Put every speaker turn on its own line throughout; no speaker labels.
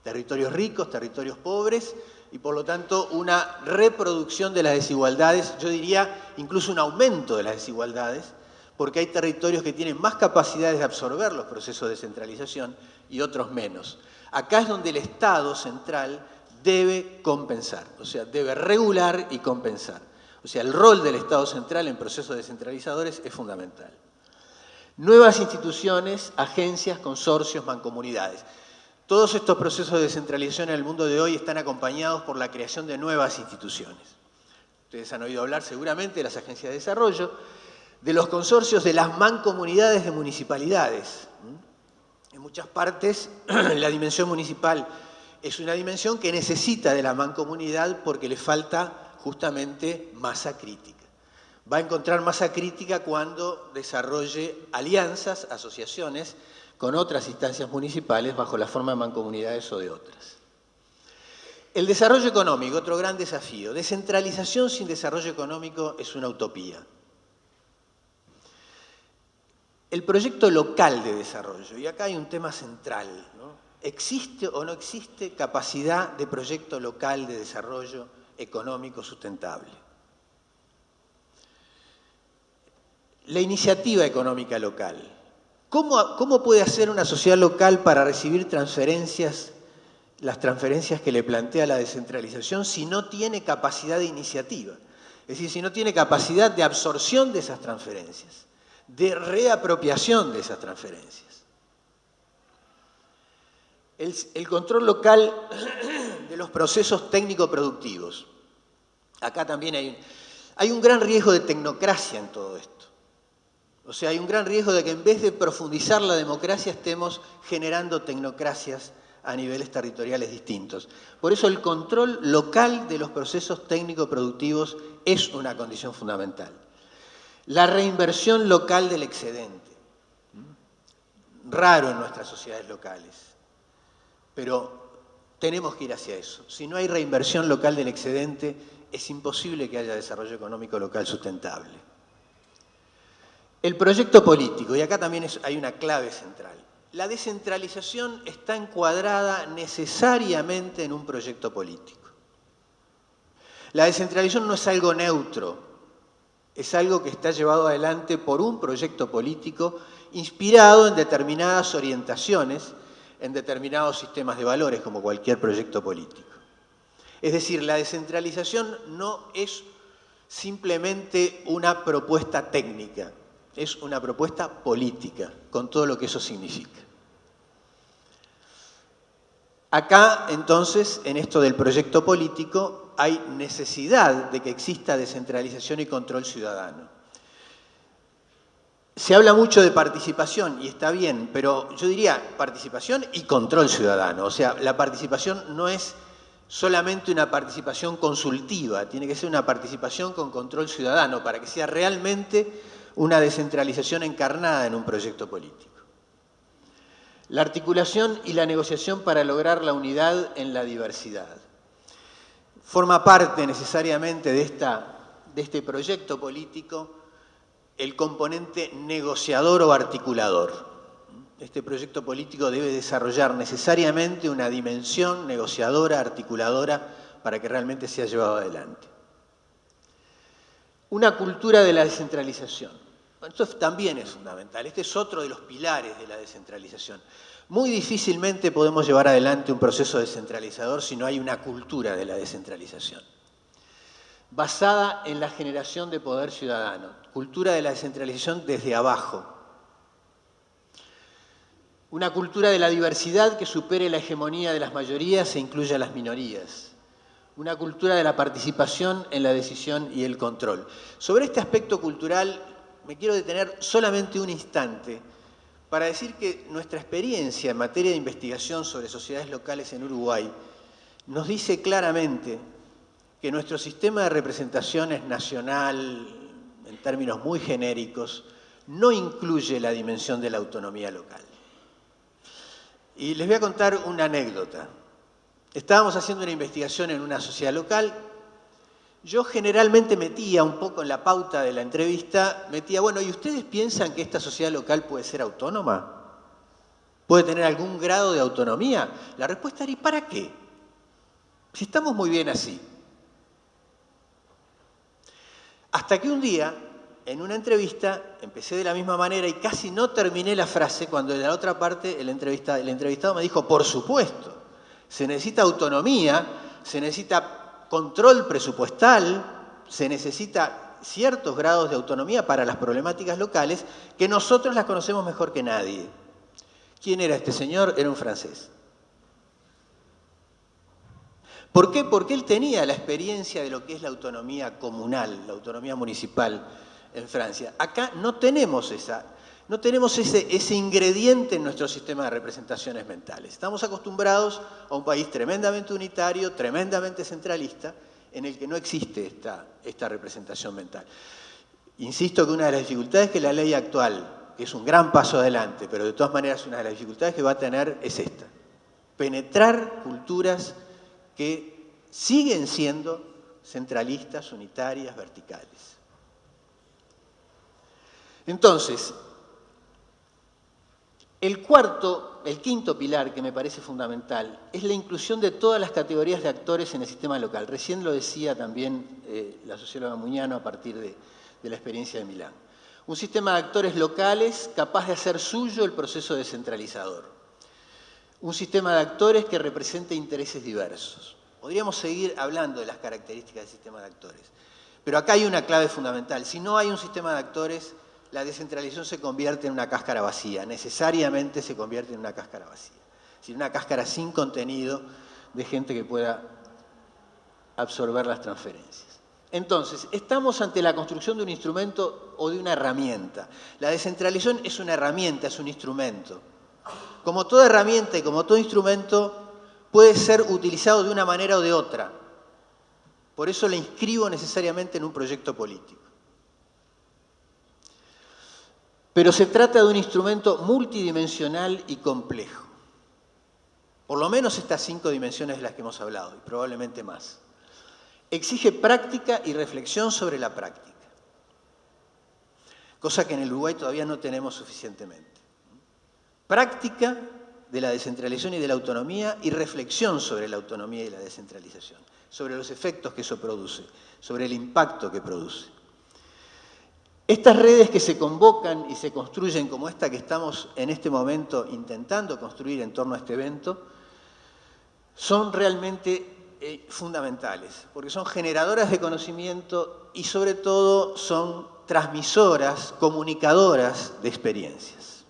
Territorios ricos, territorios pobres, y por lo tanto una reproducción de las desigualdades, yo diría incluso un aumento de las desigualdades, porque hay territorios que tienen más capacidades de absorber los procesos de descentralización y otros menos. Acá es donde el Estado central debe compensar, o sea, debe regular y compensar. O sea, el rol del Estado central en procesos descentralizadores es fundamental. Nuevas instituciones, agencias, consorcios, mancomunidades. Todos estos procesos de descentralización en el mundo de hoy están acompañados por la creación de nuevas instituciones. Ustedes han oído hablar seguramente de las agencias de desarrollo, de los consorcios, de las mancomunidades de municipalidades. En muchas partes la dimensión municipal es una dimensión que necesita de la mancomunidad porque le falta justamente masa crítica. Va a encontrar masa crítica cuando desarrolle alianzas, asociaciones con otras instancias municipales bajo la forma de mancomunidades o de otras. El desarrollo económico, otro gran desafío. Descentralización sin desarrollo económico es una utopía. El proyecto local de desarrollo, y acá hay un tema central, ¿no? ¿Existe o no existe capacidad de proyecto local de desarrollo económico sustentable? La iniciativa económica local. ¿Cómo puede hacer una sociedad local para recibir transferencias, las transferencias que le plantea la descentralización, si no tiene capacidad de iniciativa? Es decir, si no tiene capacidad de absorción de esas transferencias, de reapropiación de esas transferencias. El control local de los procesos técnico-productivos. Acá también hay un gran riesgo de tecnocracia en todo esto. O sea, hay un gran riesgo de que en vez de profundizar la democracia estemos generando tecnocracias a niveles territoriales distintos. Por eso el control local de los procesos técnico-productivos es una condición fundamental. La reinversión local del excedente. Raro en nuestras sociedades locales, pero tenemos que ir hacia eso. Si no hay reinversión local del excedente, es imposible que haya desarrollo económico local sustentable. El proyecto político, y acá también hay una clave central. La descentralización está encuadrada necesariamente en un proyecto político. La descentralización no es algo neutro, es algo que está llevado adelante por un proyecto político inspirado en determinadas orientaciones, en determinados sistemas de valores, como cualquier proyecto político. Es decir, la descentralización no es simplemente una propuesta técnica, es una propuesta política, con todo lo que eso significa. Acá, entonces, en esto del proyecto político, hay necesidad de que exista descentralización y control ciudadano. Se habla mucho de participación, y está bien, pero yo diría participación y control ciudadano. O sea, la participación no es solamente una participación consultiva, tiene que ser una participación con control ciudadano para que sea realmente una descentralización encarnada en un proyecto político. La articulación y la negociación para lograr la unidad en la diversidad. Forma parte necesariamente de este proyecto político el componente negociador o articulador. Este proyecto político debe desarrollar necesariamente una dimensión negociadora, articuladora, para que realmente sea llevado adelante. Una cultura de la descentralización. Esto también es fundamental. Este es otro de los pilares de la descentralización. Muy difícilmente podemos llevar adelante un proceso descentralizador si no hay una cultura de la descentralización. Basada en la generación de poder ciudadano. Cultura de la descentralización desde abajo. Una cultura de la diversidad que supere la hegemonía de las mayorías e incluya a las minorías. Una cultura de la participación en la decisión y el control. Sobre este aspecto cultural me quiero detener solamente un instante para decir que nuestra experiencia en materia de investigación sobre sociedades locales en Uruguay nos dice claramente que nuestro sistema de representación es nacional, en términos muy genéricos, no incluye la dimensión de la autonomía local. Y les voy a contar una anécdota. Estábamos haciendo una investigación en una sociedad local. Yo generalmente metía un poco en la pauta de la entrevista, bueno, ¿y ustedes piensan que esta sociedad local puede ser autónoma? ¿Puede tener algún grado de autonomía? La respuesta era, ¿y para qué? Si estamos muy bien así. Hasta que un día, en una entrevista, empecé de la misma manera y casi no terminé la frase cuando en la otra parte el entrevistado me dijo, por supuesto, se necesita autonomía, se necesita control presupuestal, se necesita ciertos grados de autonomía para las problemáticas locales que nosotros las conocemos mejor que nadie. ¿Quién era este señor? Era un francés. ¿Por qué? Porque él tenía la experiencia de lo que es la autonomía comunal, la autonomía municipal en Francia. Acá no tenemos ese ingrediente en nuestro sistema de representaciones mentales. Estamos acostumbrados a un país tremendamente unitario, tremendamente centralista, en el que no existe esta representación mental. Insisto que una de las dificultades que la ley actual, que es un gran paso adelante, pero de todas maneras una de las dificultades que va a tener es esta. Penetrar culturas que siguen siendo centralistas, unitarias, verticales. Entonces, el quinto pilar que me parece fundamental es la inclusión de todas las categorías de actores en el sistema local. Recién lo decía también la socióloga Muñano a partir de la experiencia de Milán. Un sistema de actores locales capaz de hacer suyo el proceso descentralizador. Un sistema de actores que represente intereses diversos. Podríamos seguir hablando de las características del sistema de actores, pero acá hay una clave fundamental. Si no hay un sistema de actores, la descentralización se convierte en una cáscara vacía, necesariamente se convierte en una cáscara vacía. Es decir, una cáscara sin contenido de gente que pueda absorber las transferencias. Entonces, estamos ante la construcción de un instrumento o de una herramienta. La descentralización es una herramienta, es un instrumento. Como toda herramienta y como todo instrumento, puede ser utilizado de una manera o de otra. Por eso la inscribo necesariamente en un proyecto político. Pero se trata de un instrumento multidimensional y complejo. Por lo menos estas 5 dimensiones de las que hemos hablado, y probablemente más. Exige práctica y reflexión sobre la práctica. Cosa que en el Uruguay todavía no tenemos suficientemente. Práctica de la descentralización y de la autonomía y reflexión sobre la autonomía y la descentralización, sobre los efectos que eso produce, sobre el impacto que produce. Estas redes que se convocan y se construyen como esta que estamos en este momento intentando construir en torno a este evento, son realmente fundamentales, porque son generadoras de conocimiento y sobre todo son transmisoras, comunicadoras de experiencias.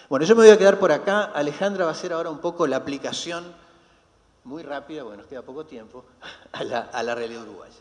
Bueno, yo me voy a quedar por acá. Alejandra va a hacer ahora un poco la aplicación muy rápida, bueno, nos queda poco tiempo, a la realidad uruguaya.